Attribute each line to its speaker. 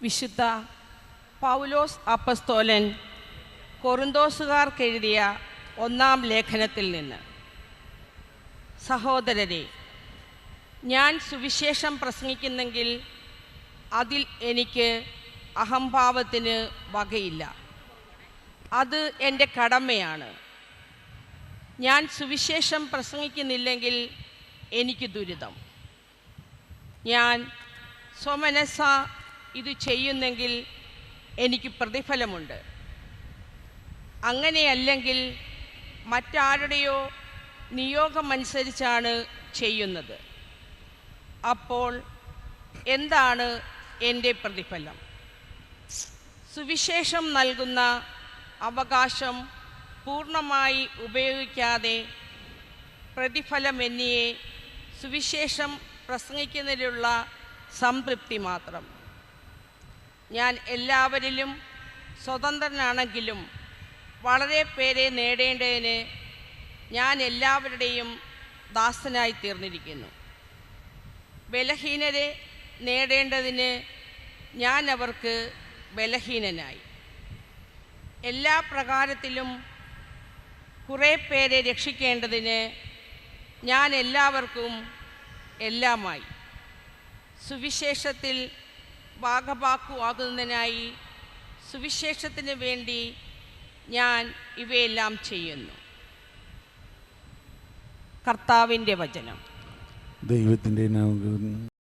Speaker 1: വിശുദ്ധ പൗലോസ് അപ്പസ്തോലൻ കൊറിന്തോസുകാർക്കെഴുതിയ 1-ാം ലേഖനത്തിൽ നിന്ന്. സഹോദരരെ, ഞാൻ സുവിശേഷം പ്രസംഗിക്കുന്നെങ്കിൽ അതിൽ എനിക്ക് അഹംഭാവത്തിന് വകയില്ല. അത് എൻ്റെ കടമയാണ്. ഞാൻ സുവിശേഷം പ്രസംഗിക്കുന്നില്ലെങ്കിൽ എനിക്ക് ദുരിതം. ഞാൻ സ്വമനസ്സ ഇത് ചെയ്യുന്നെങ്കിൽ എനിക്ക് പ്രതിഫലമുണ്ട്. അങ്ങനെയല്ലെങ്കിൽ മറ്റാരുടെയോ നിയോഗമനുസരിച്ചാണ് ചെയ്യുന്നത്. അപ്പോൾ എന്താണ് എൻ്റെ പ്രതിഫലം? സുവിശേഷം നൽകുന്ന അവകാശം പൂർണ്ണമായി ഉപയോഗിക്കാതെ പ്രതിഫലമെന്നിയെ സുവിശേഷം പ്രസംഗിക്കുന്നതിലുള്ള സംതൃപ്തി മാത്രം. ഞാൻ എല്ലാവരിലും സ്വതന്ത്രനാണെങ്കിലും വളരെ പേരെ നേടേണ്ടതിന് ഞാൻ എല്ലാവരുടെയും ദാസനായി തീർന്നിരിക്കുന്നു. ബലഹീനരെ നേടേണ്ടതിന് ഞാൻ അവർക്ക് ബലഹീനനായി. എല്ലാ പ്രകാരത്തിലും കുറേ പേരെ രക്ഷിക്കേണ്ടതിന് ഞാൻ എല്ലാവർക്കും എല്ലാമായി. സുവിശേഷത്തിൽ ഭാഗഭാക്കുവാകുന്നതിനായി സുവിശേഷത്തിന് വേണ്ടി ഞാൻ ഇവയെല്ലാം ചെയ്യുന്നു. കർത്താവിൻ്റെ വചനം.
Speaker 2: ദൈവത്തിൻ്റെ നാമത്തിൽ